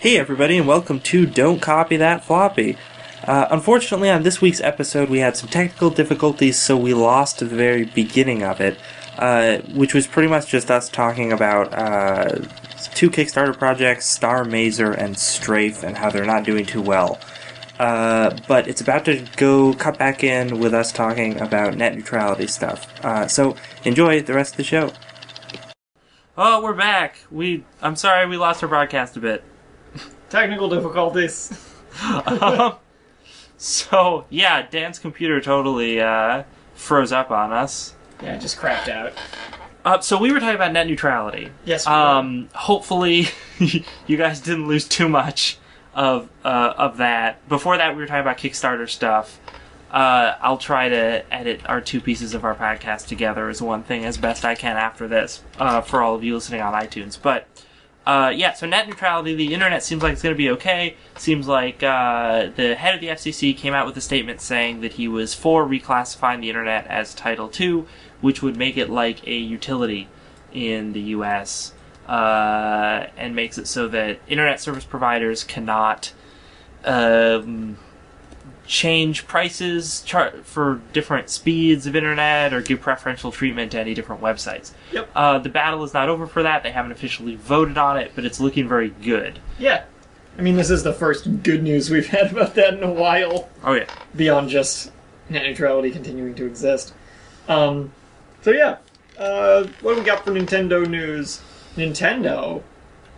Hey everybody, and welcome to Don't Copy That Floppy. Unfortunately, on this week's episode, we had some technical difficulties, so we lost the very beginning of it, which was pretty much just us talking about two Kickstarter projects, Star Mazer and Strafe, and how they're not doing too well. But it's about to go cut back in with us talking about net neutrality stuff. So enjoy the rest of the show. Oh, we're back. I'm sorry we lost our broadcast a bit. Technical difficulties. So, yeah, Dan's computer totally froze up on us. Yeah, it just crapped out. So we were talking about net neutrality. Yes, we were. Hopefully you guys didn't lose too much of that. Before that, we were talking about Kickstarter stuff. I'll try to edit our two pieces of our podcast together as one thing as best I can after this, for all of you listening on iTunes. But, yeah, so net neutrality, the internet seems like it's going to be okay. Seems like the head of the FCC came out with a statement saying that he was for reclassifying the internet as Title II, which would make it like a utility in the U.S., and makes it so that internet service providers cannot change prices for different speeds of internet or give preferential treatment to any different websites. Yep. The battle is not over for that. They haven't officially voted on it, but it's looking very good. Yeah. I mean, this is the first good news we've had about that in a while. Oh, yeah. Beyond just net neutrality continuing to exist. So, yeah. What do we got for Nintendo news? Nintendo,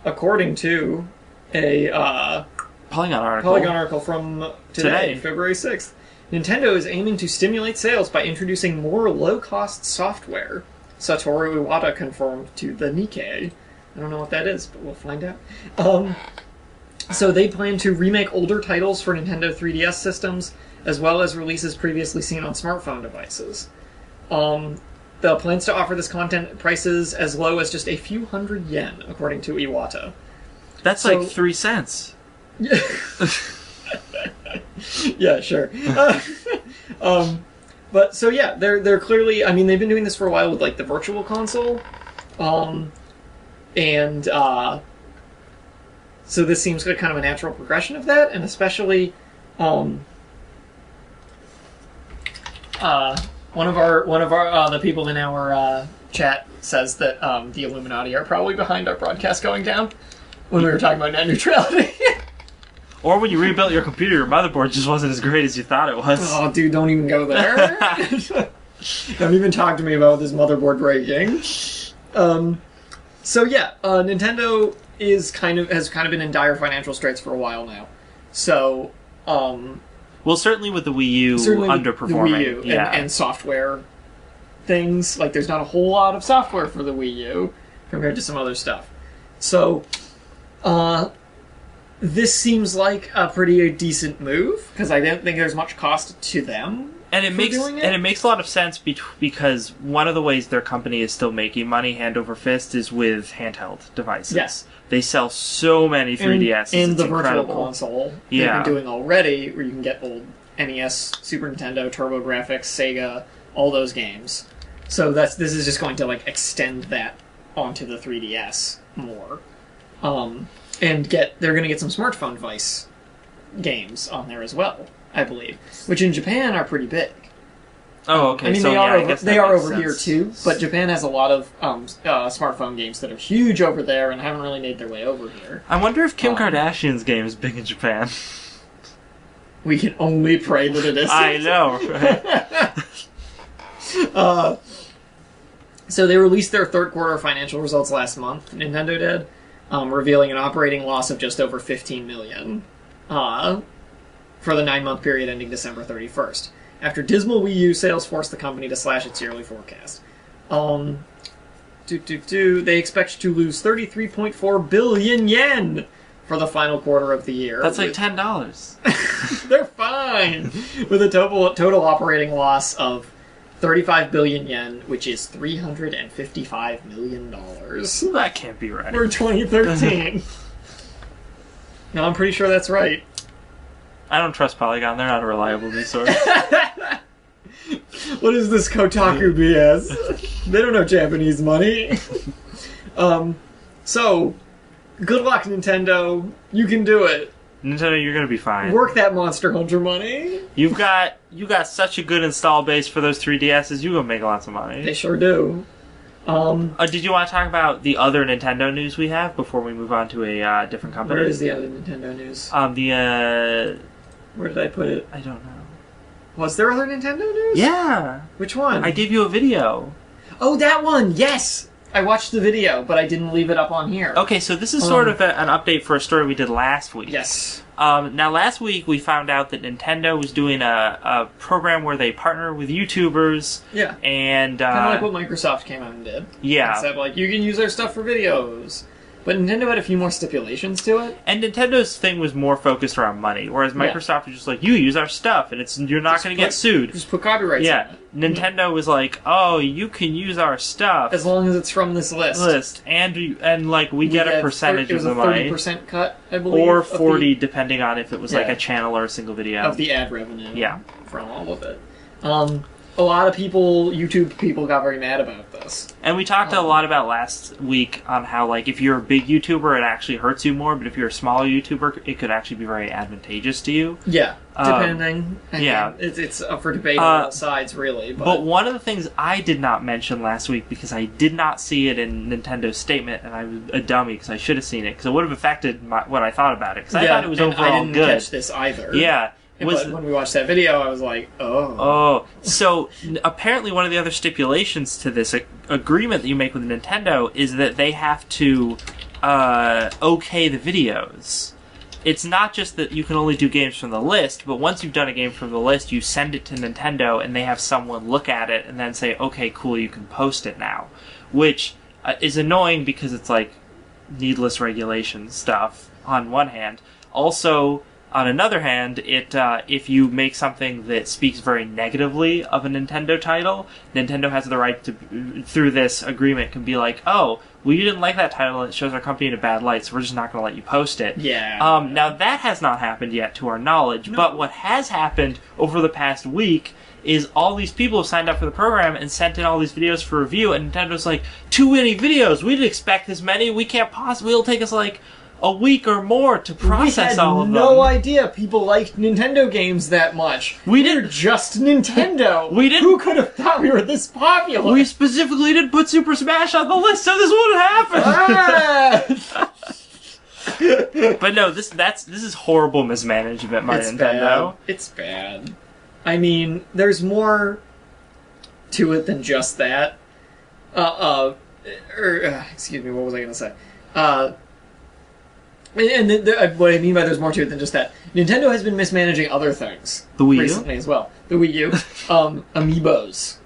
according to a Polygon article from today, February 6th. Nintendo is aiming to stimulate sales by introducing more low-cost software. Satoru Iwata confirmed to the Nikkei. I don't know what that is, but we'll find out. So they plan to remake older titles for Nintendo 3DS systems, as well as releases previously seen on smartphone devices. The plans to offer this content at prices as low as just a few hundred yen, according to Iwata. That's like 3 cents. Yeah, sure. But so yeah, they're clearly. I mean, they've been doing this for a while with like the Virtual Console, and so this seems like kind of a natural progression of that, and especially one of our the people in our chat says that the Illuminati are probably behind our broadcast going down when we were talking about net neutrality. Or when you rebuilt your computer, your motherboard just wasn't as great as you thought it was. Oh, dude, don't even go there. Don't even talk to me about this motherboard breaking. So yeah, Nintendo has kind of been in dire financial straits for a while now. So, well, certainly with the Wii U underperforming, the Wii U and software things, like there's not a whole lot of software for the Wii U compared to some other stuff. So, this seems like a pretty decent move, because I don't think there's much cost to them. And it makes a lot of sense because one of the ways their company is still making money hand over fist is with handheld devices. Yes. They sell so many 3DSs. And the incredible. Virtual Console they've been doing already, where you can get old NES, Super Nintendo, TurboGrafx, Sega, all those games. So this is just going to like extend that onto the 3DS more. And they're going to get some smartphone device games on there as well, I believe, which in Japan are pretty big. Oh, okay. I mean, they are over here too, but Japan has a lot of smartphone games that are huge over there and haven't really made their way over here. I wonder if Kim Kardashian's game is big in Japan. We can only pray that it is. I know, right? So they released their third quarter financial results last month. Nintendo did. Revealing an operating loss of just over $15 million for the 9-month period ending December 31st. After dismal Wii U sales forced the company to slash its yearly forecast. They expect to lose 33.4 billion yen for the final quarter of the year. That's like $10. They're fine! With a total operating loss of 35 billion yen, which is $355 million. That can't be right. For 2013. No, I'm pretty sure that's right. I don't trust Polygon. They're not a reliable news source. What is this Kotaku BS? They don't know Japanese money. So, Good luck, Nintendo. You can do it. Nintendo, you're gonna be fine. Work that Monster Hunter money. You got such a good install base for those 3DSs. You gonna make lots of money. They sure do. Did you want to talk about the other Nintendo news we have before we move on to a different company? Where is the other Nintendo news? Where did I put it? I don't know. Was there other Nintendo news? Yeah. Which one? I gave you a video. Oh, that one! Yes! I watched the video, but I didn't leave it up on here. Okay, so this is sort of an update for a story we did last week. Yes. Now, last week we found out that Nintendo was doing a program where they partner with YouTubers. Yeah. And kind of like what Microsoft came out and did. Yeah. And said, like, you can use our stuff for videos. But Nintendo had a few more stipulations to it. And Nintendo's thing was more focused around money, whereas Microsoft was just like, you use our stuff, and you're not going to get sued. Just put copyrights on it. Nintendo was like, oh, you can use our stuff. As long as it's from this list. And like, we get a percentage of the money. It was a 30% cut, I believe. Or 40, depending on if it was like a channel or a single video. Of the ad revenue. Yeah. From all of it. A lot of people, YouTube people, got very mad about this. And we talked a lot about last week on how, like, if you're a big YouTuber, it actually hurts you more, but if you're a smaller YouTuber, it could actually be very advantageous to you. Yeah, depending. Yeah. It's up for debate on all sides, really. But one of the things I did not mention last week, because I did not see it in Nintendo's statement, and I was a dummy, because I should have seen it, because it would have affected what I thought about it, because I thought it was overall good. I didn't catch this either. Yeah. But when we watched that video, I was like, oh. Oh. So, apparently one of the other stipulations to this agreement that you make with Nintendo is that they have to okay the videos. It's not just that you can only do games from the list, but once you've done a game from the list, you send it to Nintendo, and they have someone look at it and then say, okay, cool, you can post it now. Which is annoying because it's like needless regulation stuff, on one hand. Also, on another hand, if you make something that speaks very negatively of a Nintendo title, Nintendo has the right to, through this agreement, can be like, oh, well, you didn't like that title, and it shows our company in a bad light, so we're just not going to let you post it. Yeah. Now, that has not happened yet, to our knowledge, but what has happened over the past week is all these people have signed up for the program and sent in all these videos for review, and Nintendo's like, too many videos, we didn't expect this many, we can't possibly, it'll take us like a week or more to process all of them. We had no idea people liked Nintendo games that much. We're just Nintendo. Who could have thought we were this popular? We specifically didn't put Super Smash on the list so this wouldn't happen. But no, this is horrible mismanagement by Nintendo. It's bad. I mean, there's more to it than just that. Excuse me, what was I going to say? And what I mean by there's more to it than just that, Nintendo has been mismanaging other things recently as well. The Wii U, Amiibos.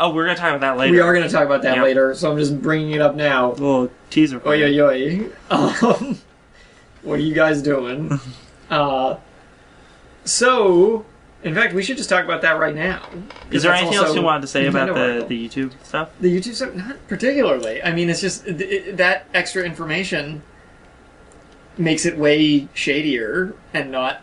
Oh, we're going to talk about that later. We are going to talk about that later, so I'm just bringing it up now. A little teaser for you. Oi. What are you guys doing? So, in fact, we should just talk about that right now. Is there anything else you wanted to say about the YouTube stuff? The YouTube stuff? Not particularly. I mean, it's just that extra information makes it way shadier and not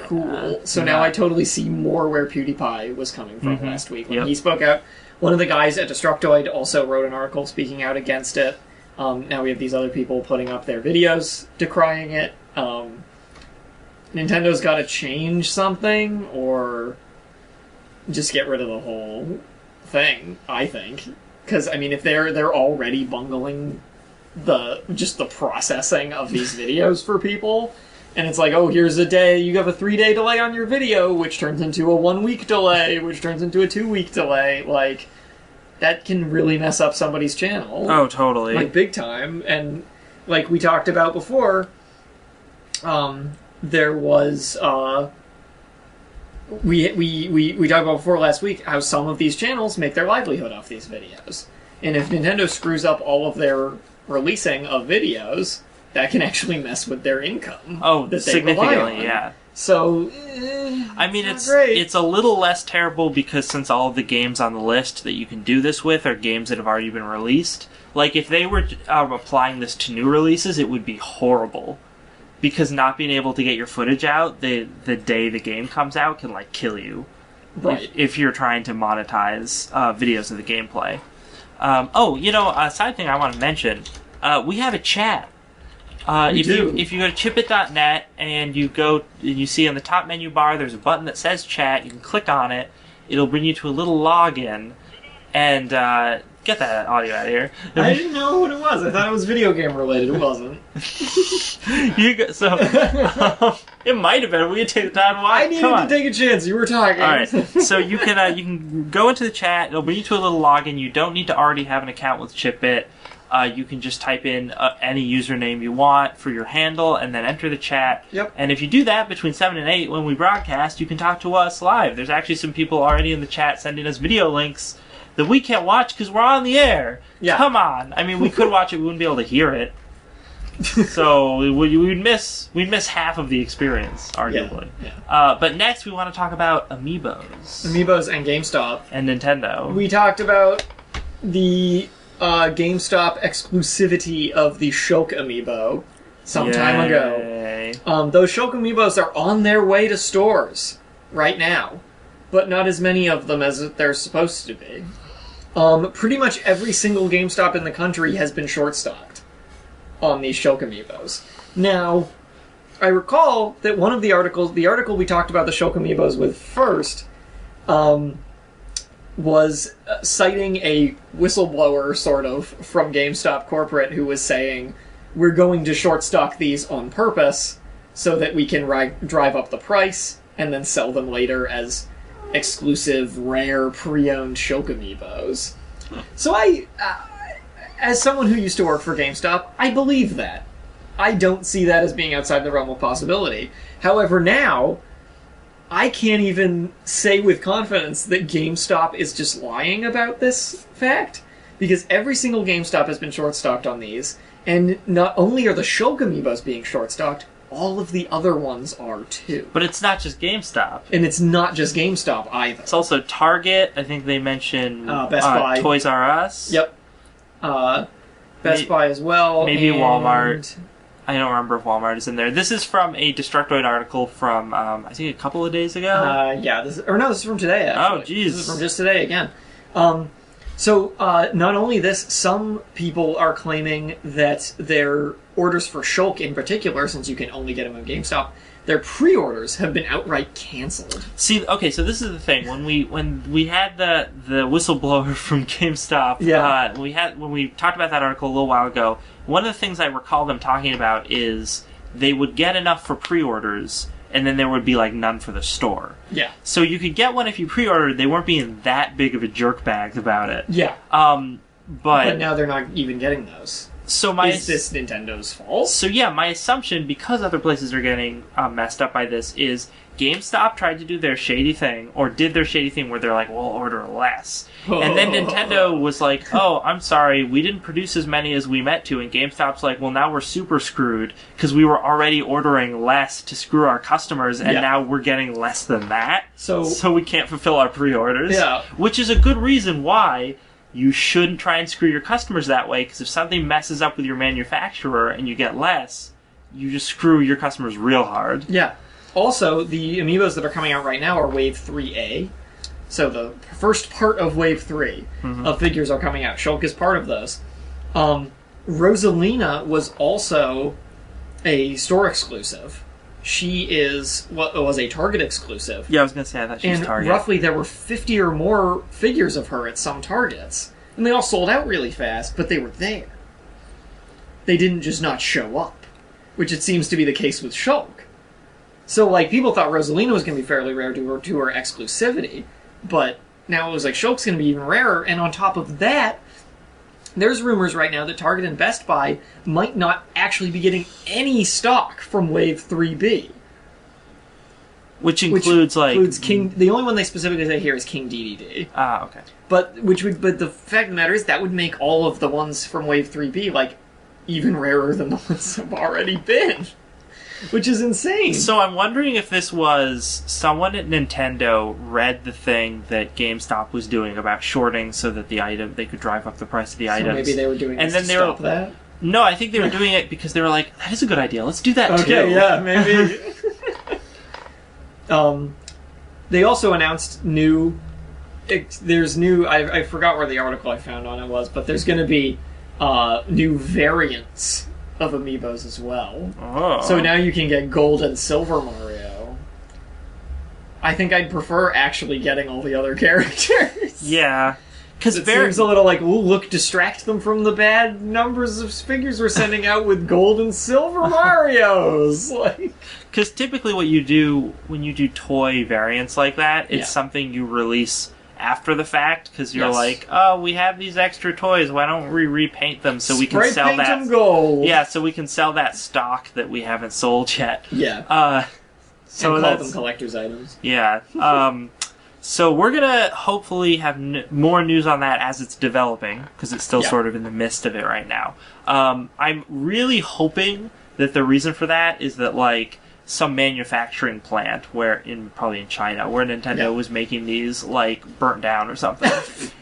cool. So now I totally see more where PewDiePie was coming from last week. When he spoke out, one of the guys at Destructoid also wrote an article speaking out against it. Now we have these other people putting up their videos decrying it. Nintendo's got to change something or just get rid of the whole thing, I think. Because, I mean, if they're already bungling the processing of these videos for people, and it's like, oh, here's a day, you have a 3-day delay on your video, which turns into a 1-week delay, which turns into a 2-week delay, like, that can really mess up somebody's channel. Oh, totally. Like, big time. And like we talked about before, there was, we talked about before last week how some of these channels make their livelihood off these videos. And if Nintendo screws up all of their releasing of videos, that can actually mess with their income. Oh, significantly, yeah. So, I mean, it's a little less terrible because since all of the games on the list that you can do this with are games that have already been released, like if they were applying this to new releases, it would be horrible. Because not being able to get your footage out the day the game comes out can, like, kill you. Right. If you're trying to monetize videos of the gameplay. A side thing I want to mention. We have a chat. If you go to chipit.net and you see on the top menu bar there's a button that says chat, you can click on it. It'll bring you to a little login, and get that audio out of here. I didn't know what it was. I thought it was video game related. It wasn't. It might have been. We could take the time. I needed to take a chance. You were talking. All right. So you can go into the chat. It'll bring you to a little login. You don't need to already have an account with Chipbit. You can just type in any username you want for your handle and then enter the chat. Yep. And if you do that between 7 and 8 when we broadcast, you can talk to us live. There's actually some people already in the chat sending us video links that we can't watch because we're on the air. Yeah. Come on. I mean, we could watch it. We wouldn't be able to hear it. So we'd miss half of the experience, arguably. Yeah. But next we want to talk about Amiibos. Amiibos and GameStop. And Nintendo. We talked about the GameStop exclusivity of the Shulk Amiibo some time ago. Those Shulk Amiibos are on their way to stores right now, but not as many of them as they're supposed to be. Pretty much every single GameStop in the country has been short-stocked on these Shulk Amiibos. Now, I recall that one of the articles we talked about the Shulk Amiibos with first, was citing a whistleblower, sort of, from GameStop corporate who was saying, we're going to short stock these on purpose so that we can drive up the price and then sell them later as exclusive, rare, pre-owned Shulk Amiibos. So as someone who used to work for GameStop, I believe that. I don't see that as being outside the realm of possibility. However, now, I can't even say with confidence that GameStop is just lying about this fact, because every single GameStop has been short-stocked on these, and not only are the Shulk Amiibos being short-stocked, all of the other ones are too. But it's not just GameStop. And it's not just GameStop either. It's also Target. I think they mentioned Best Buy. Toys R Us. Yep. Best Buy as well. Maybe Walmart. I don't remember if Walmart is in there. This is from a Destructoid article from, I think, a couple of days ago. Yeah, this is from today, actually. Oh, jeez. This is from just today, again. So, not only this, some people are claiming that their orders for Shulk in particular, since you can only get them on GameStop, their pre-orders have been outright canceled. See, okay, so this is the thing. When we had the whistleblower from GameStop, when we talked about that article a little while ago, one of the things I recall them talking about is they would get enough for pre-orders, and then there would be, like, none for the store. Yeah. So you could get one if you pre-ordered. They weren't being that big of a jerkbags about it. Yeah. But now they're not even getting those. So is this Nintendo's fault? So yeah, my assumption, because other places are getting messed up by this, is GameStop tried to do their shady thing, or did their shady thing where they're like, we'll order less. And then Nintendo was like, oh, I'm sorry, we didn't produce as many as we meant to, and GameStop's like, well, now we're super screwed, because we were already ordering less to screw our customers, and now we're getting less than that, so we can't fulfill our pre-orders. Yeah. Which is a good reason why you shouldn't try and screw your customers that way, because if something messes up with your manufacturer and you get less, you just screw your customers real hard. Yeah. Also, the Amiibos that are coming out right now are Wave 3A. So the first part of Wave 3 of figures are coming out. Shulk is part of those. Rosalina was also a store exclusive. She was a Target exclusive. Yeah, I was going to say, I thought she was Target. And roughly there were 50 or more figures of her at some Targets. And they all sold out really fast, but they were there. They didn't just not show up, which it seems to be the case with Shulk. So, like, people thought Rosalina was going to be fairly rare to her exclusivity, but now it was like Shulk's going to be even rarer, and on top of that, there's rumors right now that Target and Best Buy might not actually be getting any stock from Wave 3B. Which includes King. The only one they specifically say here is King DDD. Ah, okay. But the fact of the matter is that would make all of the ones from Wave 3B like even rarer than the ones that have already been, which is insane. So I'm wondering if this was someone at Nintendo read the thing that GameStop was doing about shorting so that they could drive up the price of the items. Maybe they were doing this to stop that. No, I think they were doing it because they were like, that is a good idea. Let's do that too. Okay, yeah, maybe. They also announced I forgot where the article I found on it was, but there's going to be new variants of amiibos as well. Oh. So now you can get Gold and Silver Mario. I think I'd prefer actually getting all the other characters. Yeah. Because it seems a little like, ooh, look, distract them from the bad numbers of figures we're sending out with Gold and Silver Marios. Like, because typically what you do when you do toy variants like that, it's Yeah. something you release after the fact, because you're Yes. like, oh, we have these extra toys, why don't we repaint them so we can spray sell paint that? them gold. Yeah, so we can sell that stock that we haven't sold yet. Yeah. So and call that's them collector's items. yeah. So we're gonna hopefully have more news on that as it's developing, because it's still Yeah. sort of in the midst of it right now. I'm really hoping that the reason for that is that, like, some manufacturing plant probably in China, where Nintendo Yeah. was making these, like, burnt down or something,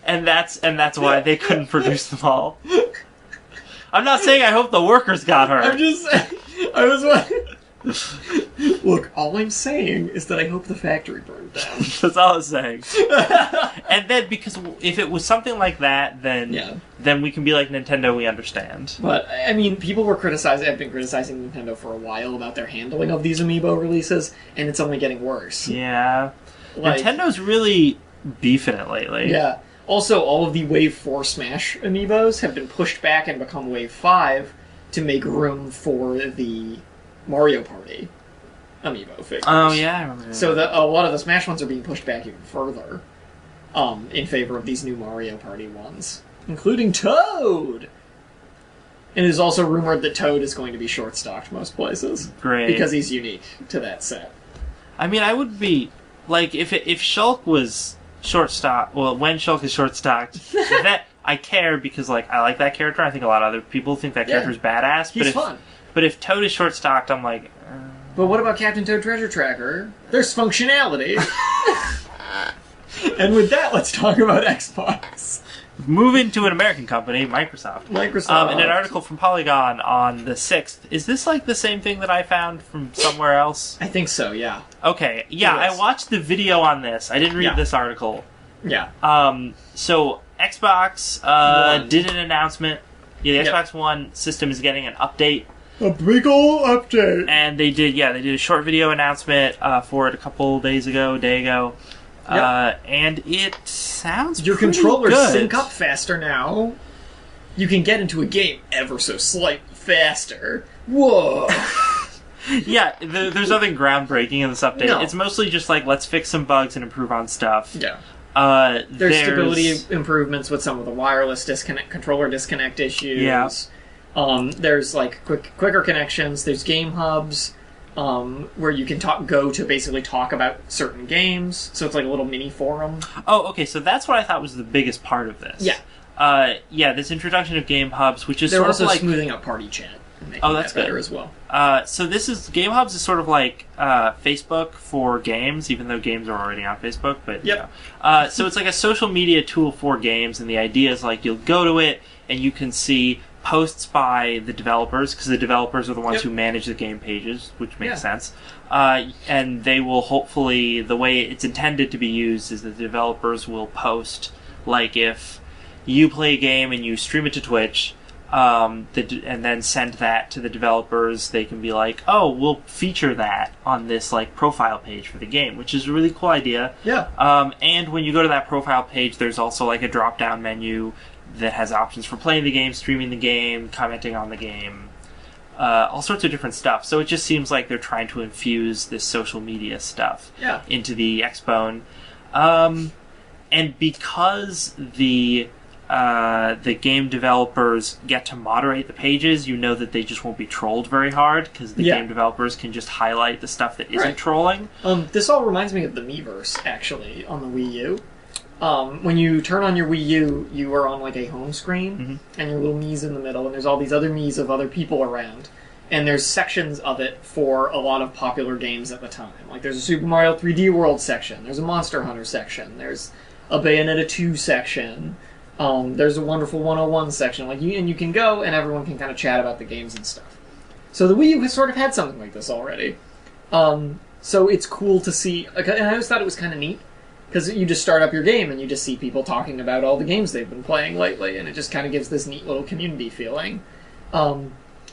and that's why they couldn't produce them all. I'm not saying I hope the workers got hurt. I'm just I was wondering. Look, all I'm saying is that I hope the factory burned down. That's all I'm saying. And then, because if it was something like that, then we can be like, Nintendo, we understand. But, I mean, people have been criticizing Nintendo for a while about their handling of these amiibo releases, and it's only getting worse. Yeah. Like, Nintendo's really beefing it lately. Yeah. Also, all of the Wave 4 Smash amiibos have been pushed back and become Wave 5 to make room for the Mario Party amiibo figures. Oh, yeah, I remember that. So a lot of the Smash ones are being pushed back even further in favor of these new Mario Party ones, including Toad! And it is also rumored that Toad is going to be short-stocked most places. Great. Because he's unique to that set. I mean, I would be... Like, if Shulk was short-stocked... Well, when Shulk is short-stocked, that I care because, like, I like that character. I think a lot of other people think that character's badass. He's fun. But if Toad is short-stocked, I'm like... But what about Captain Toad Treasure Tracker? There's functionality. And with that, let's talk about Xbox. Moving to an American company, Microsoft. In an article from Polygon on the 6th. Is this like the same thing that I found from somewhere else? I think so, yeah. Okay, yeah, I watched the video on this. I didn't read this article. Yeah. So Xbox did an announcement. Yeah, the Xbox One system is getting an update. A big ol' update. And they did a short video announcement for it a day ago. Yep. And it sounds Your pretty controllers good. sync up faster now. You can get into a game ever so slightly faster. Whoa. Yeah, there's nothing groundbreaking in this update. No. It's mostly just like, let's fix some bugs and improve on stuff. Yeah. There's stability improvements with some of the wireless controller disconnect issues. Yeah. There's like quicker connections. There's game hubs where you can go to basically talk about certain games. So it's like a little mini forum. Oh, okay. So that's what I thought was the biggest part of this. Yeah. This introduction of game hubs, which is They're sort also of like smoothing out party chat. And making that's that better good as well. So this is Game Hubs is sort of like Facebook for games, even though games are already on Facebook. But Yep. So it's like a social media tool for games, and the idea is like you'll go to it and you can see posts by the developers, because the developers are the ones who manage the game pages, which makes sense. And they will hopefully, the way it's intended to be used is that the developers will post, like if you play a game and you stream it to Twitch, and then send that to the developers, they can be like, oh, we'll feature that on this like profile page for the game, which is a really cool idea. Yeah. And when you go to that profile page, there's also like a drop-down menu that has options for playing the game, streaming the game, commenting on the game, all sorts of different stuff. So it just seems like they're trying to infuse this social media stuff into the Xbone. And because the game developers get to moderate the pages, you know that they just won't be trolled very hard, because the game developers can just highlight the stuff that isn't trolling. This all reminds me of the Miiverse, actually, on the Wii U. When you turn on your Wii U, you are on like a home screen, and your little Mii's in the middle, and there's all these other Mii's of other people around. And there's sections of it for a lot of popular games at the time. Like there's a Super Mario 3D World section, there's a Monster Hunter section, there's a Bayonetta 2 section, there's a Wonderful 101 section. And you can go, and everyone can kind of chat about the games and stuff. So the Wii U has sort of had something like this already. So it's cool to see, and I always thought it was kind of neat, because you just start up your game and you just see people talking about all the games they've been playing lately, and it just kind of gives this neat little community feeling.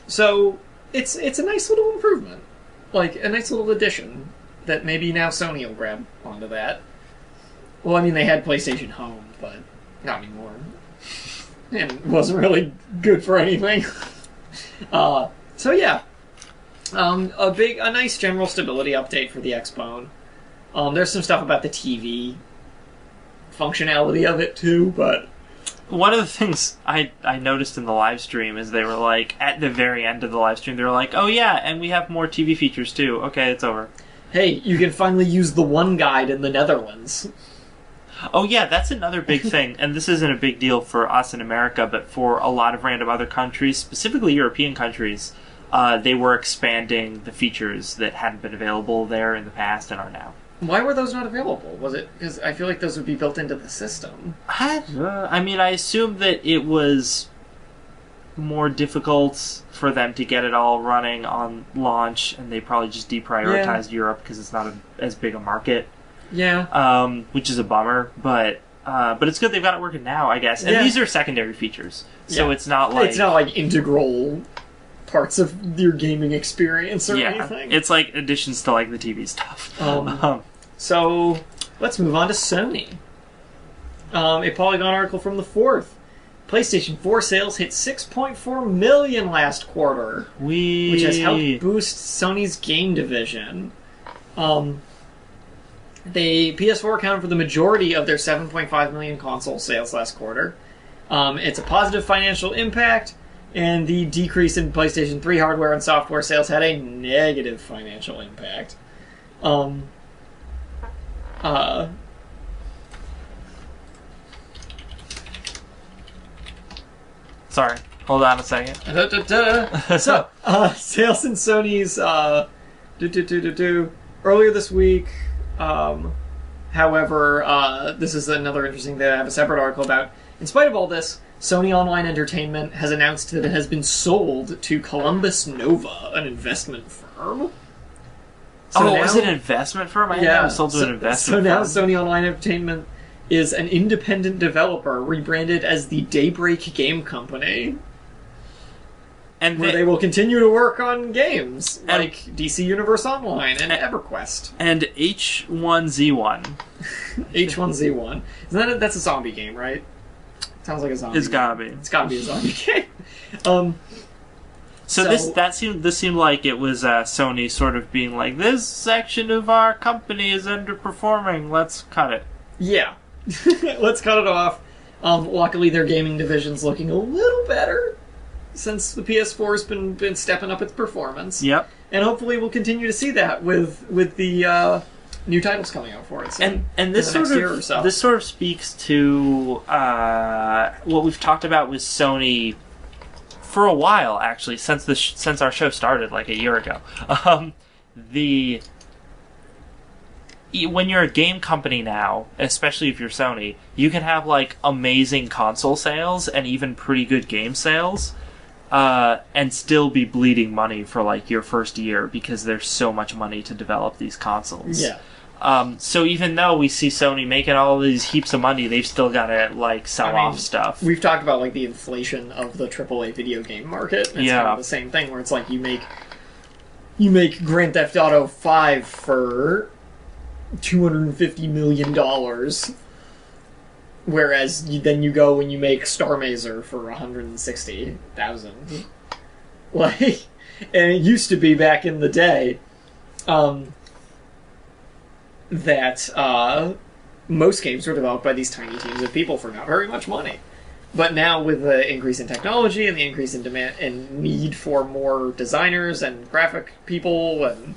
So it's a nice little improvement, like a nice little addition that maybe now Sony will grab onto that. Well, I mean, they had PlayStation Home, but not anymore, and it wasn't really good for anything. So yeah, a nice general stability update for the Xbone. There's some stuff about the TV functionality of it too, but one of the things I noticed in the live stream is they were like, at the very end of the live stream, they were like, oh yeah, and we have more TV features too. Okay, it's over. Hey, you can finally use the One Guide in the Netherlands. Oh yeah, that's another big thing, and this isn't a big deal for us in America, but for a lot of random other countries, specifically European countries, they were expanding the features that hadn't been available there in the past and are now. Why were those not available? Was it because I feel like those would be built into the system? I mean, I assume that it was more difficult for them to get it all running on launch, and they probably just deprioritized Europe because it's not as big a market. Yeah. Which is a bummer, but it's good they've got it working now, I guess. And these are secondary features, so it's not like integral parts of your gaming experience or anything. It's like additions to like the TV stuff. So let's move on to Sony. A Polygon article from the 4th. PlayStation 4 sales hit 6.4 million last quarter, which has helped boost Sony's game division. The PS4 accounted for the majority of their 7.5 million console sales last quarter. It's a positive financial impact, and the decrease in PlayStation 3 hardware and software sales had a negative financial impact. Sorry, hold on a second. So, sales in Sony's earlier this week. However, this is another interesting thing I have a separate article about. In spite of all this, Sony Online Entertainment has announced that it has been sold to Columbus Nova, an investment firm. Is it an investment firm? I know it was sold to an investment firm. So now Sony Online Entertainment is an independent developer rebranded as the Daybreak Game Company. And where they will continue to work on games like DC Universe Online and EverQuest. And H1Z1. H1Z1. That's a zombie game, right? Sounds like a zombie It's gotta be. It's gotta be a zombie game. So this seemed like it was Sony sort of being like, this section of our company is underperforming, let's cut it. Yeah. Let's cut it off. Luckily their gaming division's looking a little better since the PS4's been stepping up its performance. Yep. And hopefully we'll continue to see that with the new titles coming out for it. So and this sort of speaks to what we've talked about with Sony for a while, actually, since our show started like a year ago. When you're a game company now, especially if you're Sony, you can have like amazing console sales and even pretty good game sales, and still be bleeding money for like your first year because there's so much money to develop these consoles. Yeah. So even though we see Sony making all these heaps of money, they've still got to like sell off stuff. We've talked about like the inflation of the AAA video game market. It's kind of the same thing where it's like you make Grand Theft Auto 5 for $250 million, whereas then you go and you make Star Mazer for $160,000. Like, and it used to be back in the day that most games were developed by these tiny teams of people for not very much money. But now with the increase in technology and the increase in demand and need for more designers and graphic people and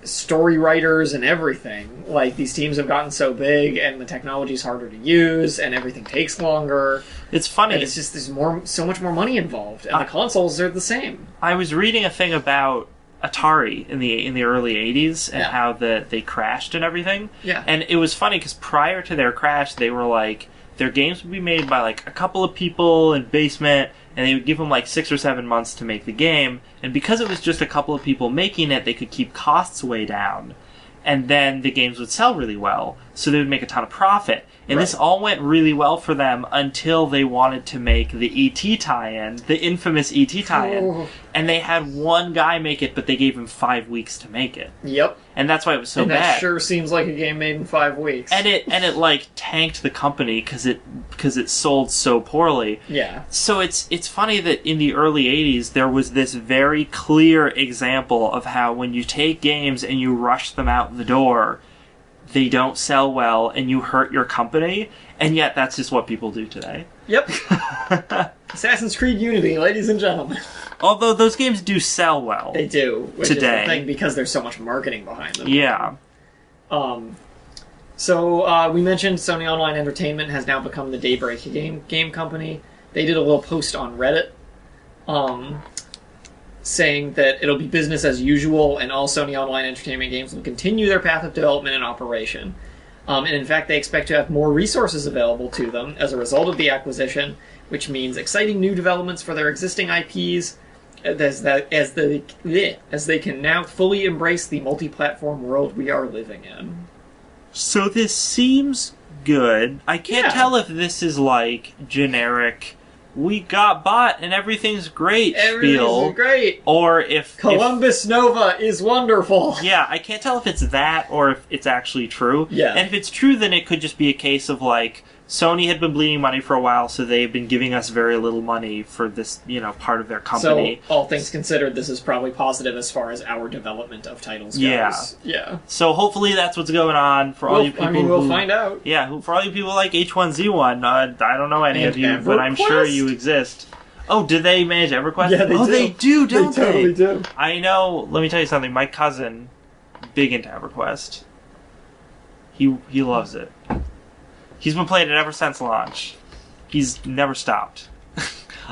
story writers and everything, like these teams have gotten so big and the technology's harder to use and everything takes longer. It's funny. And it's just so much more money involved, and the consoles are the same. I was reading a thing about Atari in the early 80s and how they crashed and everything. Yeah. And it was funny because prior to their crash, they were like, their games would be made by like a couple of people in basement, and they would give them like 6 or 7 months to make the game. And because it was just a couple of people making it, they could keep costs way down. And then the games would sell really well, so they would make a ton of profit. And this all went really well for them until they wanted to make the E.T. tie-in, the infamous E.T. tie-in. Oh. And they had one guy make it, but they gave him 5 weeks to make it. Yep. And that's why it was so and bad. That sure seems like a game made in 5 weeks. And it like tanked the company because it sold so poorly. Yeah. So it's funny that in the early 80s there was this very clear example of how when you take games and you rush them out the door, they don't sell well and you hurt your company, and yet that's just what people do today. Yep. Assassin's Creed Unity, ladies and gentlemen. Although those games do sell well. They do, which today. is the thing, because there's so much marketing behind them. Yeah. So we mentioned Sony Online Entertainment has now become the Daybreak game company. They did a little post on Reddit saying that it'll be business as usual and all Sony Online Entertainment games will continue their path of development and operation. And in fact, they expect to have more resources available to them as a result of the acquisition, which means exciting new developments for their existing IPs, as they can now fully embrace the multi-platform world we are living in. So this seems good. I can't tell if this is like generic, we got bought and everything's great spiel. Great. Or if Columbus Nova is wonderful. Yeah, I can't tell if it's that or if it's actually true. Yeah. And if it's true, then it could just be a case of like, Sony had been bleeding money for a while, so they've been giving us very little money for this, part of their company. So, all things considered, this is probably positive as far as our development of titles goes. Yeah. So hopefully that's what's going on for all you people. We'll find out. Yeah, for all you people like H1Z1. I don't know any of you, but I'm sure you exist. Oh, did they manage EverQuest? Yeah, they do. They do, don't they? They totally do. I know. Let me tell you something. My cousin, big into EverQuest. He loves it. He's been playing it ever since launch. He's never stopped.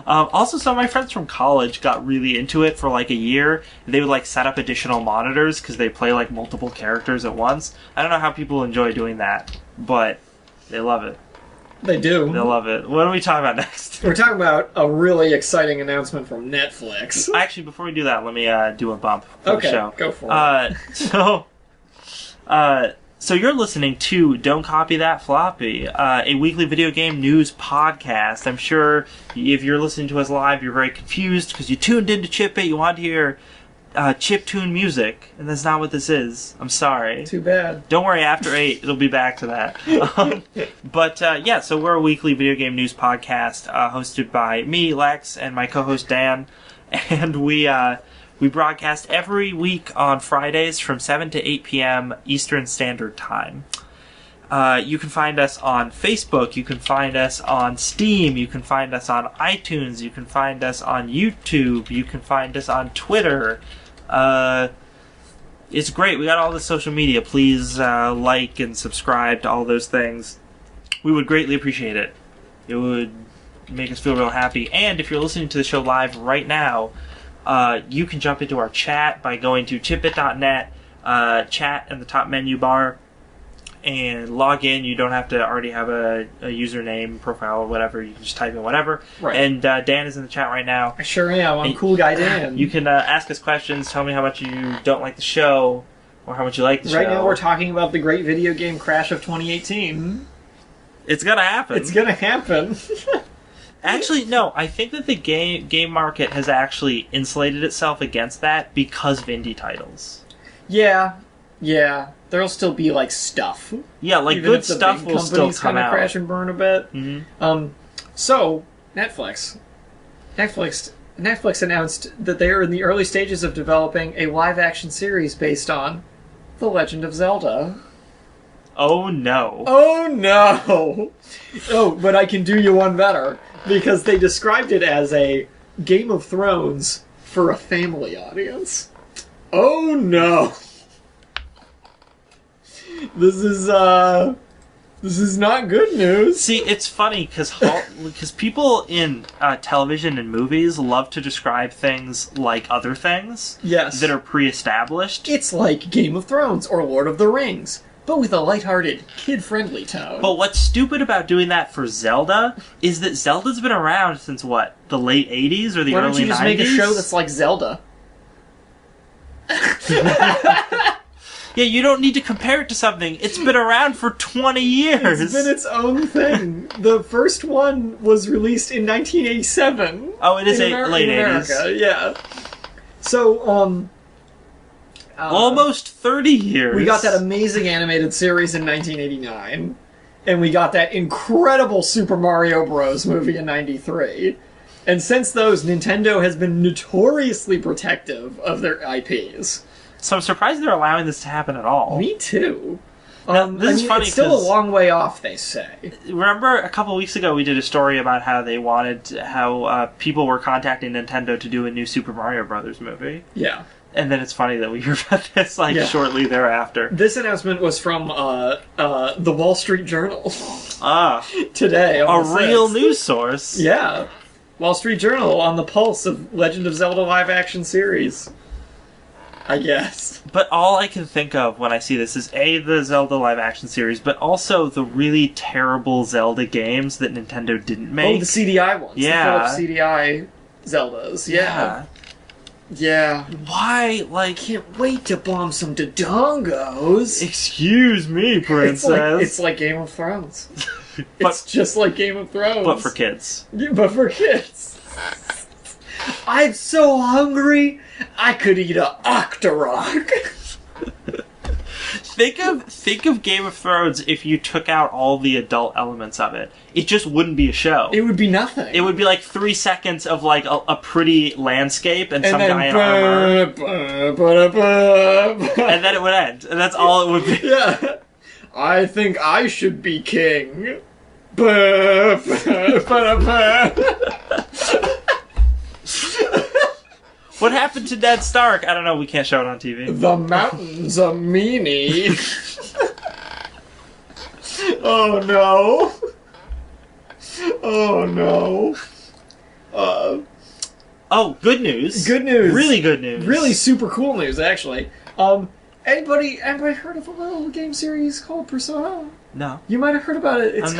Also, some of my friends from college got really into it for like a year. They would like set up additional monitors because they play like multiple characters at once. I don't know how people enjoy doing that, but they love it. They do. They love it. What are we talking about next? We're talking about a really exciting announcement from Netflix. Actually, before we do that, let me do a bump for the show. Go for it. So you're listening to Don't Copy That Floppy, a weekly video game news podcast. I'm sure if you're listening to us live, you're very confused because you tuned into Chip It. You want to hear chiptune music, and that's not what this is. I'm sorry. Too bad. Don't worry, after 8, it'll be back to that. So we're a weekly video game news podcast hosted by me, Lex, and my co-host Dan, and we broadcast every week on Fridays from 7 to 8 p.m. Eastern Standard Time. You can find us on Facebook, you can find us on Steam, you can find us on iTunes, you can find us on YouTube, you can find us on Twitter. It's great. We got all the social media. Please like and subscribe to all those things. We would greatly appreciate it. It would make us feel real happy. And if you're listening to the show live right now, you can jump into our chat by going to chipit.net, chat in the top menu bar, and log in. You don't have to already have a username, profile, or whatever. You can just type in whatever. Right. And Dan is in the chat right now. I sure am. I'm Cool Guy Dan. You can ask us questions, tell me how much you don't like the show, or how much you like the show. Right now we're talking about the great video game crash of 2018. It's gonna happen. It's gonna happen. Actually, no. I think that the game market has actually insulated itself against that because of indie titles. Yeah. There'll still be like stuff. Yeah, like even good if the stuff big will still companies come kinda out. Crash and burn a bit. Mm-hmm. So Netflix announced that they are in the early stages of developing a live-action series based on The Legend of Zelda. Oh no! Oh no! Oh, but I can do you one better because they described it as a Game of Thrones for a family audience. Oh no! This is not good news. See, it's funny because people in television and movies love to describe things like other things that are pre-established. It's like Game of Thrones or Lord of the Rings, but with a lighthearted, kid-friendly tone. But what's stupid about doing that for Zelda is that Zelda's been around since what, the late 80s or the early 90s? Why don't you just make a show that's like Zelda? Yeah, you don't need to compare it to something. It's been around for 20 years. It's been its own thing. The first one was released in 1987. Oh, it is late 80s. America, yeah. So, almost 30 years. We got that amazing animated series in 1989. And we got that incredible Super Mario Bros. Movie in 93. And since those, Nintendo has been notoriously protective of their IPs. So I'm surprised they're allowing this to happen at all. Me too. This is funny. It's still a long way off, they say. Remember a couple weeks ago we did a story about how people were contacting Nintendo to do a new Super Mario Brothers movie. Yeah. And then it's funny that we hear about this shortly thereafter. This announcement was from the Wall Street Journal. Today. A real news source. Yeah. Wall Street Journal on the pulse of Legend of Zelda live-action series. I guess. But all I can think of when I see this is the Zelda live-action series, but also the really terrible Zelda games that Nintendo didn't make. Oh, the CDI ones. Yeah. The CDI Zeldas. Yeah. Yeah. Why, can't wait to bomb some Dodongos. Excuse me, princess. It's like Game of Thrones. It's just like Game of Thrones. But for kids. Yeah, but for kids. I'm so hungry, I could eat a Octorok. Think of Game of Thrones if you took out all the adult elements of it. It just wouldn't be a show. It would be nothing. It would be 3 seconds of a pretty landscape and some guy in armor. And then it would end. And that's all it would be. Yeah. I think I should be king. What happened to Ned Stark? I don't know. We can't show it on TV. The mountain's a meanie. Oh no. Oh no. Oh, good news. Good news. Really good news. Really super cool news, actually. Anybody heard of a little game series called Persona? No. You might have heard about it. It's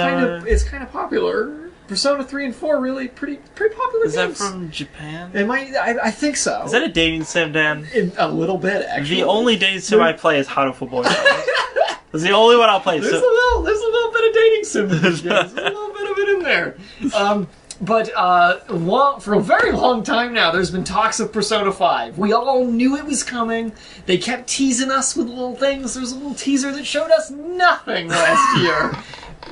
kind of popular. Persona 3 and 4 really pretty popular games. Is that from Japan? It might. I think so. Is that a dating sim, Dan? A little bit, actually. The only dating sim I play is Harufu Boyfriend. It's the only one I'll play. There's a little bit of dating sim in these games. There's a little bit of it in there. But for a very long time now, there's been talks of Persona 5. We all knew it was coming. They kept teasing us with little things. There was a little teaser that showed us nothing last year.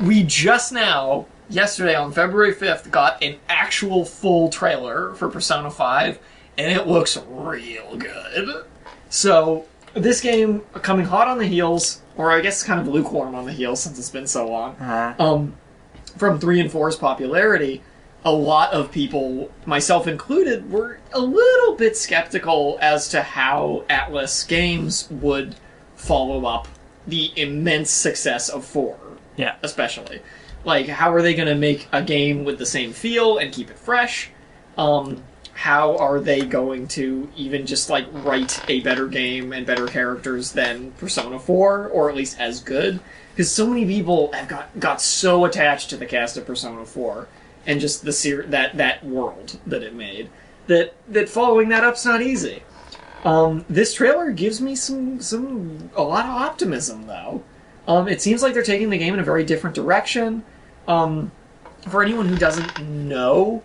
We just now, yesterday on February 5th, got an actual full trailer for Persona 5, and it looks real good. So, this game, coming hot on the heels, or I guess kind of lukewarm on the heels since it's been so long, from 3 and 4's popularity, a lot of people, myself included, were a little bit skeptical as to how Atlas Games would follow up the immense success of 4. Yeah. Especially. How are they going to make a game with the same feel and keep it fresh? How are they going to even just, write a better game and better characters than Persona 4, or at least as good? Because so many people have got so attached to the cast of Persona 4, and just that world that it made, that following that up's not easy. This trailer gives me a lot of optimism, though. It seems like they're taking the game in a very different direction. For anyone who doesn't know,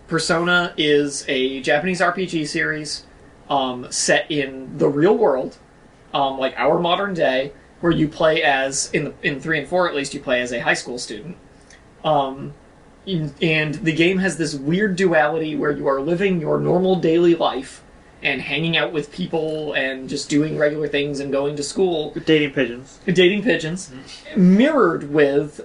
Persona is a Japanese RPG series set in the real world, our modern day, where you play as, in 3 and 4 at least, you play as a high school student. And the game has this weird duality where you are living your normal daily life and hanging out with people and just doing regular things and going to school. Dating pigeons. Mirrored with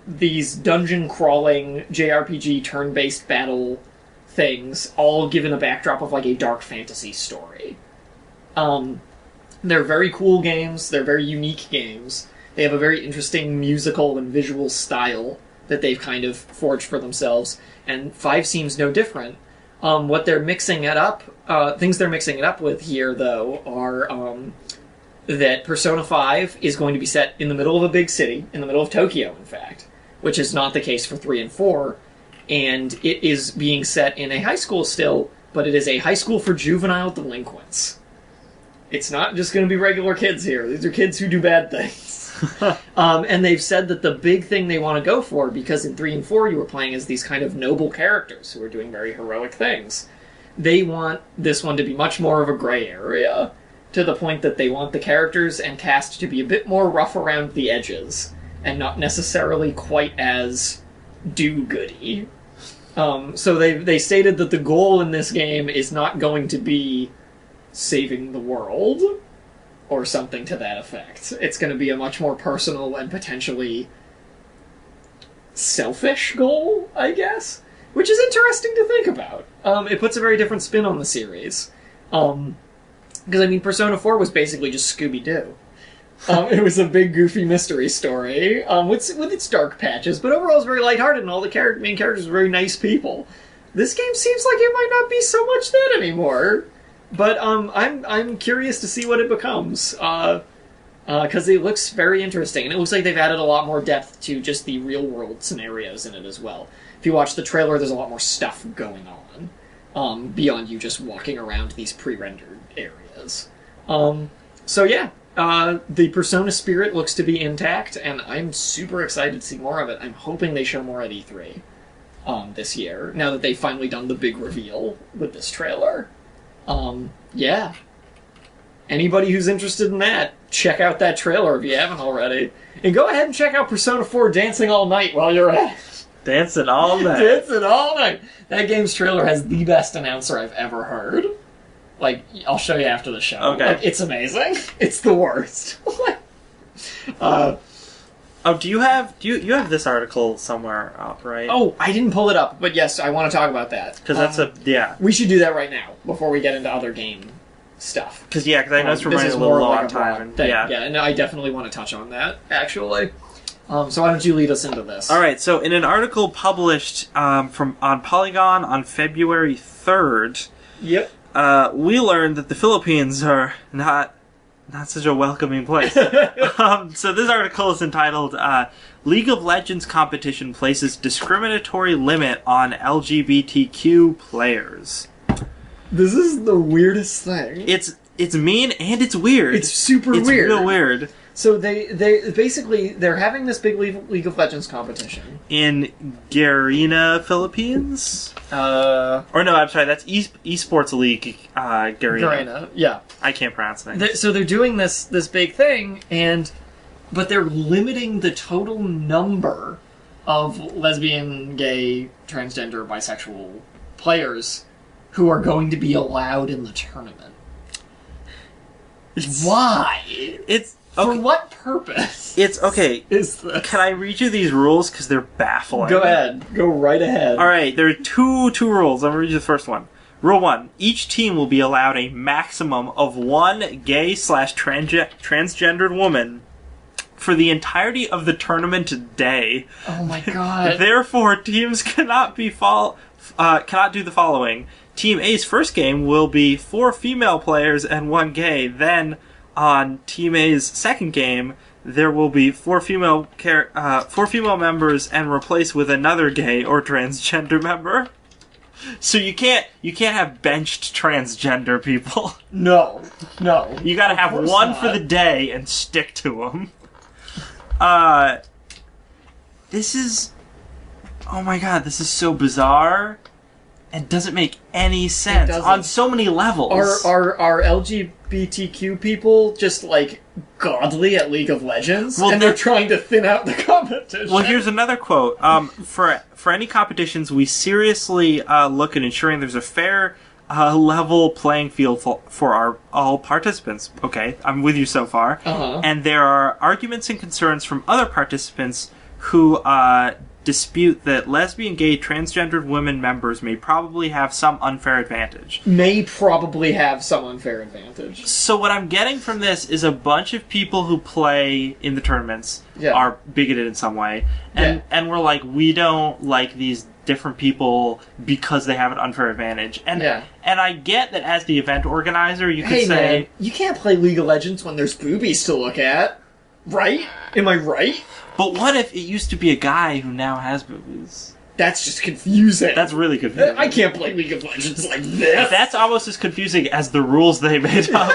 these dungeon-crawling JRPG turn-based battle things, all given a backdrop of a dark fantasy story. They're very cool games. They're very unique games. They have a very interesting musical and visual style that they've kind of forged for themselves, and 5 seems no different. What they're mixing it up, things they're mixing it up with here, though, are that Persona 5 is going to be set in the middle of a big city, in the middle of Tokyo, in fact, which is not the case for 3 and 4, and it is being set in a high school still, but it is a high school for juvenile delinquents. It's not just going to be regular kids here. These are kids who do bad things. And they've said that the big thing they want to go for, because in 3 and 4 you were playing as these kind of noble characters who are doing very heroic things, they want this one to be much more of a gray area, to the point that they want the characters and cast to be a bit more rough around the edges, and not necessarily quite as do-goody. So they stated that the goal in this game is not going to be saving the world, or something to that effect. It's going to be a much more personal and potentially selfish goal, I guess, which is interesting to think about. It puts a very different spin on the series. Because, I mean, Persona 4 was basically just Scooby-Doo. It was a big, goofy mystery story, with its dark patches, but overall it's very lighthearted, and all the main characters are very nice people. This game seems like it might not be so much that anymore. But I'm curious to see what it becomes, because it looks very interesting, and it looks like they've added a lot more depth to just the real-world scenarios in it as well. If you watch the trailer, there's a lot more stuff going on, beyond you just walking around these pre-rendered areas. So yeah, the Persona spirit looks to be intact, and I'm super excited to see more of it. I'm hoping they show more at E3 this year, now that they've finally done the big reveal with this trailer. Yeah. Anybody who's interested in that, check out that trailer if you haven't already. And go ahead and check out Persona 4 Dancing All Night while you're at it. Dancing all night. Dancing all night. That game's trailer has the best announcer I've ever heard. Like, I'll show you after the show. Okay. Like, it's amazing. It's the worst. Do you have this article somewhere up, right? Oh, I didn't pull it up, but yes, I want to talk about that. Because yeah. We should do that right now, before we get into other game stuff. Because I know it's running a little low on time. Yeah, and I definitely want to touch on that, actually. So why don't you lead us into this? All right, so in an article published on Polygon on February 3rd, yep, we learned that the Philippines are not such a welcoming place. So this article is entitled, League of Legends Competition Places Discriminatory Limit on LGBTQ Players. This is the weirdest thing. It's mean and it's weird. It's super weird. It's real weird. So they basically, they're having this big League of Legends competition. In Garina, Philippines? Or no, I'm sorry, that's esports league, Garina. Garina, yeah. I can't pronounce things. So they're doing this big thing, but they're limiting the total number of lesbian, gay, transgender, bisexual players who are going to be allowed in the tournament. Why? It's For okay. what purpose? It's okay. Is this? Can I read you these rules because they're baffling? Go ahead. Go right ahead. All right. There are two rules. I'm gonna read you the first one. Rule 1: each team will be allowed a maximum of one gay/transgendered woman for the entirety of the tournament day. Oh my god! Therefore, teams cannot do the following. Team A's first game will be 4 female players and 1 gay. Then, on Team A's second game, there will be 4 female members and replaced with another gay or transgender member. So you can't have benched transgender people. No. You gotta have one for the day and stick to them. This is... Oh my god, this is so bizarre. And doesn't make any sense on so many levels. Are LGBTQ people just, like, godly at League of Legends? Well, and they're trying to thin out the competition? Well, here's another quote. For any competitions, we seriously look at ensuring there's a fair, level playing field for all participants. Okay, I'm with you so far. Uh-huh. And there are arguments and concerns from other participants who dispute that lesbian, gay, transgendered women members may probably have some unfair advantage. So what I'm getting from this is a bunch of people who play in the tournaments are bigoted in some way. And we're like, we don't like these different people because they have an unfair advantage. And I get that as the event organizer, you could say... man, you can't play League of Legends when there's boobies to look at. Right? Am I right? But what if it used to be a guy who now has boobies? That's just confusing. That's really confusing. I can't play League of Legends like this. That's almost as confusing as the rules they made up.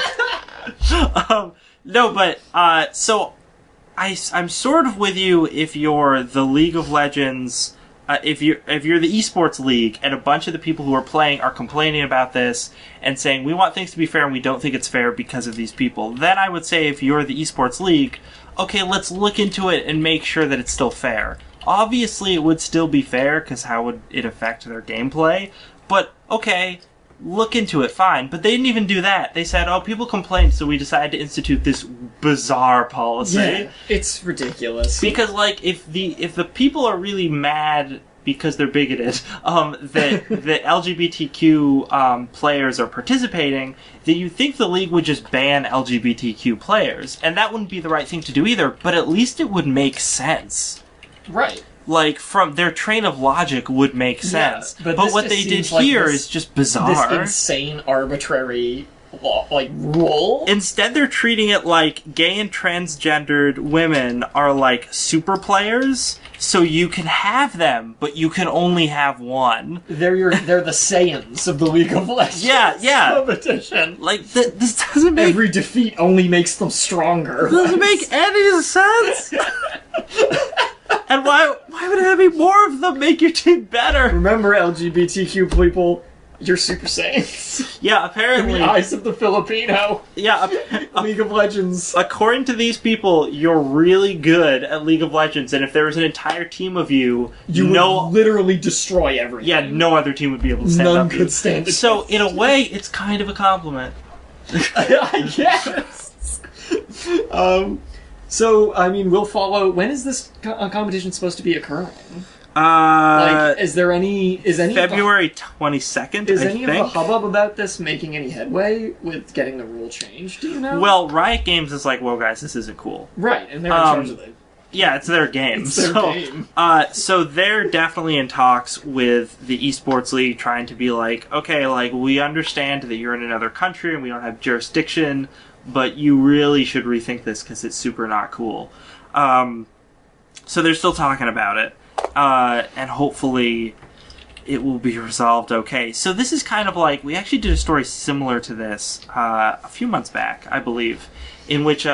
No, but so I'm sort of with you if you're the League of Legends. If you're the esports league and a bunch of the people who are playing are complaining about this and saying we want things to be fair and we don't think it's fair because of these people, then I would say if you're the esports league, okay, let's look into it and make sure that it's still fair. Obviously, it would still be fair because how would it affect their gameplay? But okay, look into it, fine. But they didn't even do that. They said, oh, people complained, so we decided to institute this bizarre policy. Yeah, it's ridiculous. Because, like, if the people are really mad because they're bigoted, that LGBTQ players are participating, then you think the league would just ban LGBTQ players. And that wouldn't be the right thing to do either, but at least it would make sense. Right. Like, from their train of logic would make sense. Yeah, but what they did here is just bizarre. This insane, arbitrary law, rule. Instead, they're treating it like gay and transgendered women are like super players, so you can have them, but you can only have one. They're the Saiyans of the League of Legends. Yeah. Competition. Like, this doesn't make... Every defeat only makes them stronger. Doesn't make any sense! And why would having more of them make your team better? Remember, LGBTQ people, you're Super Saiyans. Yeah, apparently. In the eyes of the Filipino. Yeah. League of Legends. According to these people, you're really good at League of Legends, and if there was an entire team of you would literally destroy everything. Yeah, no other team would be able to stand up to you. None could stand it. So, in a way, it's kind of a compliment. I guess. So, I mean, we'll follow... When is this competition supposed to be occurring? Is there any... February 22nd, Is any of the hubbub about this making any headway with getting the rule changed, do you know? Well, Riot Games is like, well, guys, this isn't cool. Right, and they're in charge of it. Yeah, it's their game. It's their game. So they're definitely in talks with the esports league, trying to be like, okay, like, we understand that you're in another country and we don't have jurisdiction, but you really should rethink this because it's super not cool. So they're still talking about it, and hopefully it will be resolved okay. So this is kind of like, we actually did a story similar to this a few months back, I believe, in which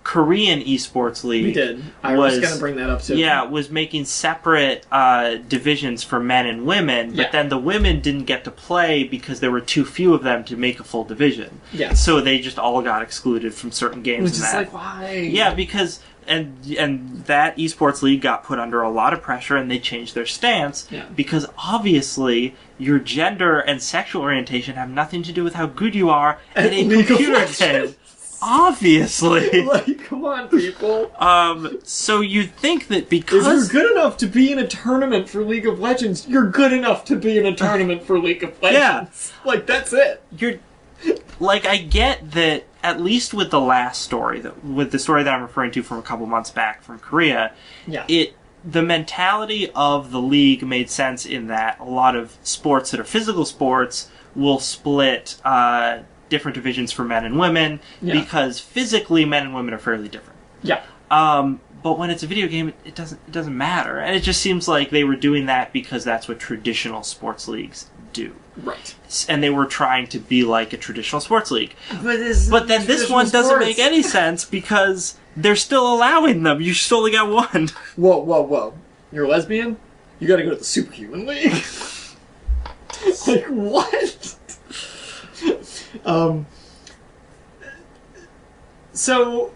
Korean esports league. We did. I was going to bring that up too. Yeah, was making separate divisions for men and women, but then the women didn't get to play because there were too few of them to make a full division. Yeah. So they just all got excluded from certain games. Which is like, why? Yeah, because and that esports league got put under a lot of pressure, and they changed their stance because obviously your gender and sexual orientation have nothing to do with how good you are in a computer game. Obviously. Like, come on, people. So you think that because... If you're good enough to be in a tournament for League of Legends, you're good enough to be in a tournament for League of Legends. Yeah. Like, that's it. Like, I get that, at least with the last story, with the story that I'm referring to from a couple months back from Korea, the mentality of the league made sense in that a lot of sports that are physical sports will split different divisions for men and women because physically men and women are fairly different. Yeah. But when it's a video game, it doesn't matter, and it just seems like they were doing that because that's what traditional sports leagues do. Right. And they were trying to be like a traditional sports league. But then this one doesn't make any sense because they're still allowing them. You just only got one. Whoa. You're a lesbian? You gotta go to the Superhuman League? Like, what? So,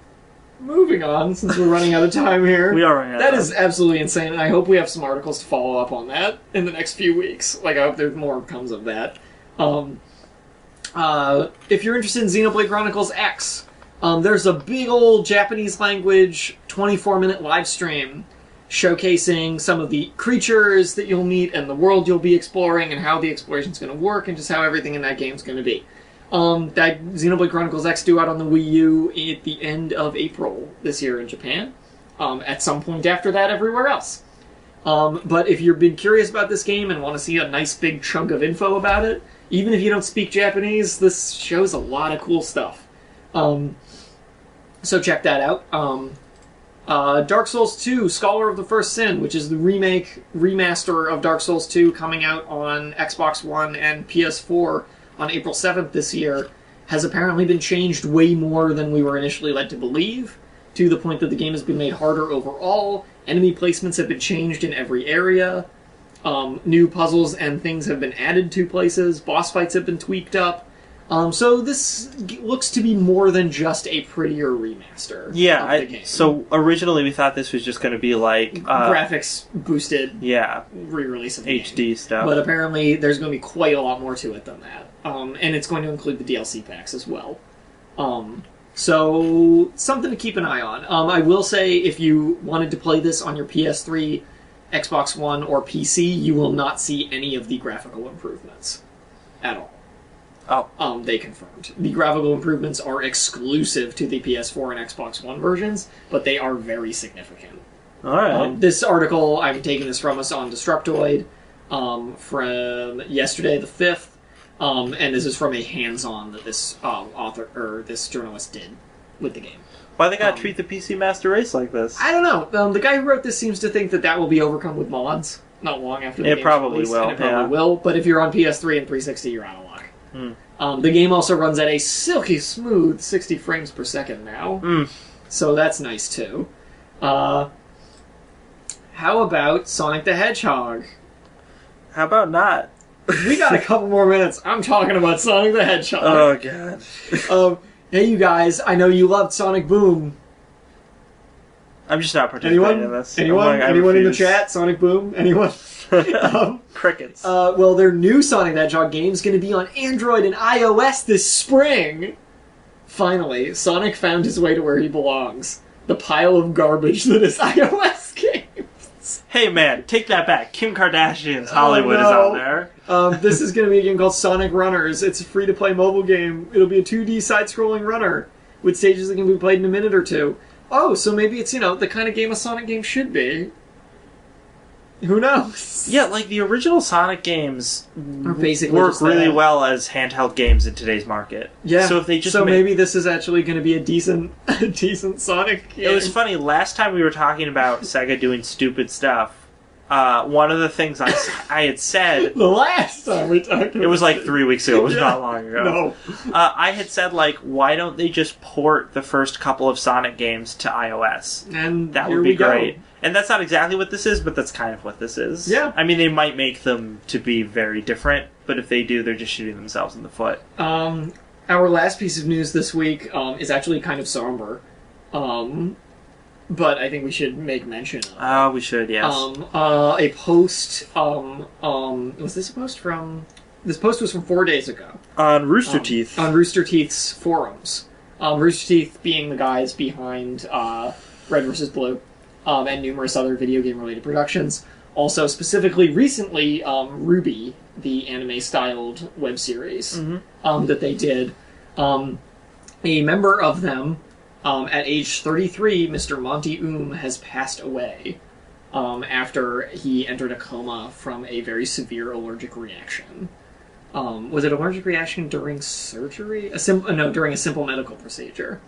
moving on, since we're running out of time here. We are running out of time. That is absolutely insane, and I hope we have some articles to follow up on that in the next few weeks. Like, I hope there's more comes of that. If you're interested in Xenoblade Chronicles X, there's a big old Japanese language 24-minute live stream showcasing some of the creatures that you'll meet and the world you'll be exploring and how the exploration's going to work and just how everything in that game's going to be. That Xenoblade Chronicles X due out on the Wii U at the end of April this year in Japan. At some point after that everywhere else. But if you've been curious about this game and want to see a nice big chunk of info about it, even if you don't speak Japanese, this shows a lot of cool stuff. So check that out. Dark Souls 2, Scholar of the First Sin, which is the remaster of Dark Souls 2 coming out on Xbox One and PS4 on April 7th this year, has apparently been changed way more than we were initially led to believe, to the point that the game has been made harder overall. Enemy placements have been changed in every area. New puzzles and things have been added to places. Boss fights have been tweaked up. So this looks to be more than just a prettier remaster of the game. So originally we thought this was just going to be like... graphics boosted re-release of the HD game. stuff. But apparently there's going to be quite a lot more to it than that. And it's going to include the DLC packs as well. So something to keep an eye on. I will say if you wanted to play this on your PS3, Xbox One, or PC, you will not see any of the graphical improvements at all. Oh. They confirmed. The graphical improvements are exclusive to the PS4 and Xbox One versions, but they are very significant. Alright. This article, I'm taking this from us on Destructoid from yesterday the 5th, and this is from a hands-on that this this journalist did with the game. Why they gotta treat the PC Master Race like this? I don't know. The guy who wrote this seems to think that will be overcome with mods not long after the game's release, and it probably will, but if you're on PS3 and 360, you're out of luck. The game also runs at a silky smooth 60 frames per second now, so that's nice too. How about Sonic the Hedgehog? How about not? We got a couple more minutes. I'm talking about Sonic the Hedgehog. Oh, God. Hey, you guys, I know you loved Sonic Boom. I'm just not participating in this. Anyone in the chat? Sonic Boom? Anyone? Crickets. Well, their new Sonic the Hedgehog game is going to be on Android and iOS this spring. Finally, Sonic found his way to where he belongs. The pile of garbage that is iOS games. Hey man, take that back. Kim Kardashian's Hollywood is on there. This is going to be a game called Sonic Runners. It's a free-to-play mobile game. It'll be a 2D side-scrolling runner with stages that can be played in a minute or two. Oh, so maybe it's, the kind of game a Sonic game should be. Who knows? Yeah, like the original Sonic games basically work really well as handheld games in today's market. Yeah. So if they just maybe this is actually going to be a decent Sonic game. It was funny, last time we were talking about Sega doing stupid stuff, one of the things I had said... The last time we talked about it was like 3 weeks ago. It was not long ago. No. I had said, why don't they just port the first couple of Sonic games to iOS? And that would be great. And that's not exactly what this is, but that's kind of what this is. Yeah. I mean, they might make them to be very different, but if they do, they're just shooting themselves in the foot. Our last piece of news this week is actually kind of somber. But I think we should make mention of it. Oh, we should, yes. A post, was this a post from... This post was from 4 days ago. On Rooster Teeth. On Rooster Teeth's forums. Rooster Teeth being the guys behind Red vs. Blue, and numerous other video game-related productions. Also, specifically, recently, Ruby, the anime-styled web series that they did. A member of them... at age 33, Mr. Monty has passed away after he entered a coma from a very severe allergic reaction. Was it allergic reaction during surgery? During a simple medical procedure.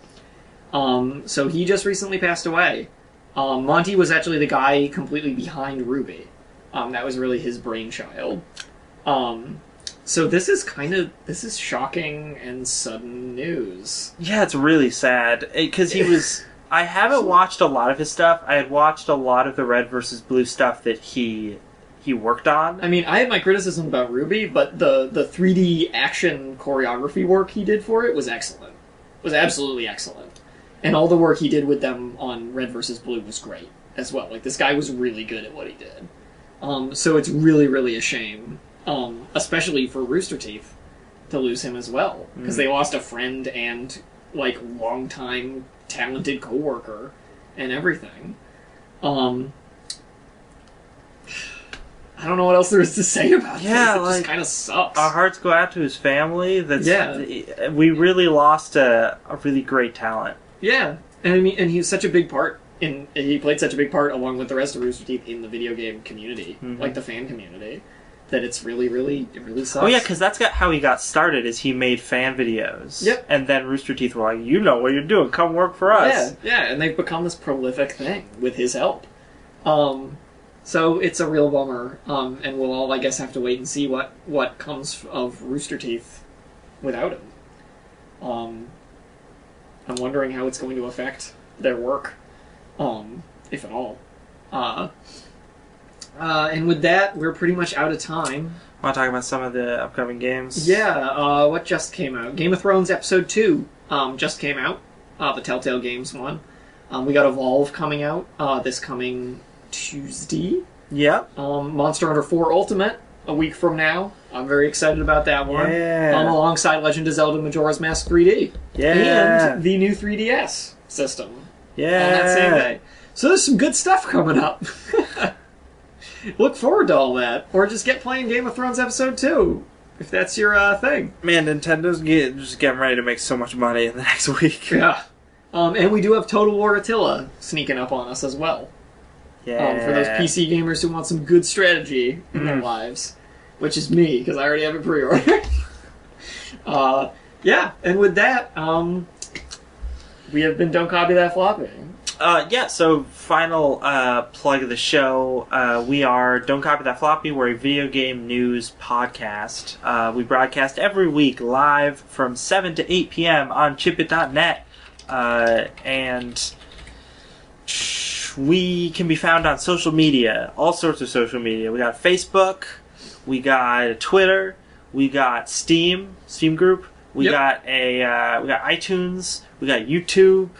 So he just recently passed away. Monty was actually the guy completely behind Ruby. That was really his brainchild. So this is shocking and sudden news. Yeah, it's really sad. Because he was... I haven't watched a lot of his stuff. I had watched a lot of the Red vs. Blue stuff that he worked on. I mean, I had my criticism about Ruby, but the 3D action choreography work he did for it was excellent. It was absolutely excellent. And all the work he did with them on Red vs. Blue was great as well. This guy was really good at what he did. So it's really, really a shame. Especially for Rooster Teeth to lose him as well, because they lost a friend and longtime talented coworker and everything. I don't know what else there is to say about this. It just kind of sucks. Our hearts go out to his family. We really lost a really great talent. Yeah, and I mean, and he was such a big part he played such a big part along with the rest of Rooster Teeth in the video game community, the fan community. That it's really, really, it really sucks. Oh yeah, because that's how he got started, is he made fan videos. Yep. And then Rooster Teeth were like, you know what you're doing, come work for us. Yeah, and they've become this prolific thing with his help. So it's a real bummer, and we'll all, I guess, have to wait and see what comes of Rooster Teeth without him. I'm wondering how it's going to affect their work, if at all. And with that, we're pretty much out of time. Want to talk about some of the upcoming games? Yeah, what just came out? Game of Thrones Episode 2 just came out. The Telltale Games one. We got Evolve coming out this coming Tuesday. Yep. Monster Hunter 4 Ultimate a week from now. I'm very excited about that one. Yeah. Alongside Legend of Zelda Majora's Mask 3D. Yeah. And the new 3DS system. Yeah. On that same day. So there's some good stuff coming up. Look forward to all that. Or just get playing Game of Thrones Episode 2, if that's your thing. Man, Nintendo's just getting ready to make so much money in the next week. Yeah. And we do have Total War Attila sneaking up on us as well. Yeah. For those PC gamers who want some good strategy in their lives. Which is me, because I already have it pre-ordered. Yeah, and with that, we have been Don't Copy That Floppy. So final plug of the show. We are Don't Copy That Floppy. We're a video game news podcast. We broadcast every week live from 7 to 8 p.m. on chipit.net. And we can be found on social media, all sorts of social media. We got Facebook, we got Twitter, we got Steam group, we got iTunes, we got YouTube.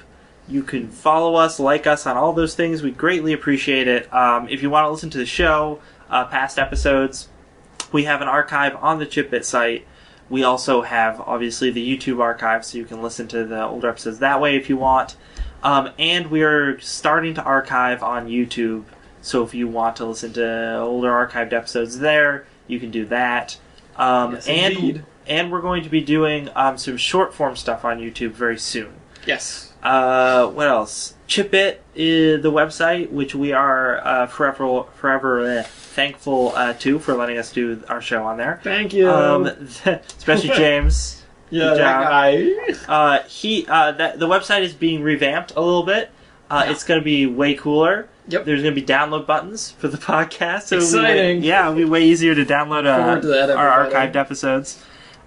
You can follow us, like us on all those things. We greatly appreciate it. If you want to listen to the show, past episodes, we have an archive on the Chipbit site. We also have, obviously, the YouTube archive, so you can listen to the older episodes that way if you want. And we're starting to archive on YouTube, so if you want to listen to older archived episodes there, you can do that. Yes, indeed. And we're going to be doing some short-form stuff on YouTube very soon. Yes. What else? Chipit is the website, which we are forever thankful to for letting us do our show on there. Thank you. Especially James. Yeah, that guy. The website is being revamped a little bit. It's going to be way cooler. Yep. There's going to be download buttons for the podcast. So exciting. It'll be way easier to download our archived episodes.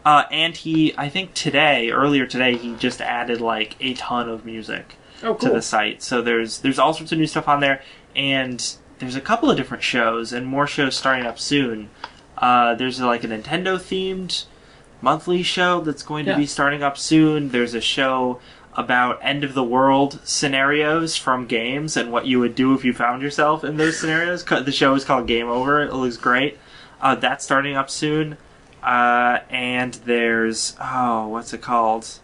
And I think earlier today, he just added like a ton of music to the site. So there's all sorts of new stuff on there, and there's a couple of different shows and more shows starting up soon. There's like a Nintendo themed monthly show that's going to be starting up soon. There's a show about end of the world scenarios from games and what you would do if you found yourself in those scenarios. The show is called Game Over. It looks great. That's starting up soon. And there's, what's it called?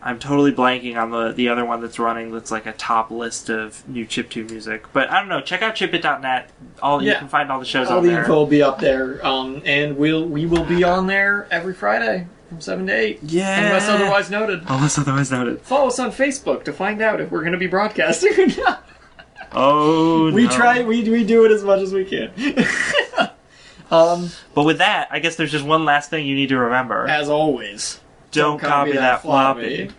I'm totally blanking on the other one that's running that's like a top list of new chiptune music. But I don't know, check out chipit.net. You can find all the shows on there. All the info will be up there. And we will be on there every Friday from 7 to 8. Yeah. Unless otherwise noted. Follow us on Facebook to find out if we're going to be broadcasting or not. Oh, no. We try, we do it as much as we can. But with that, I guess there's just one last thing you need to remember. As always, Don't copy that floppy.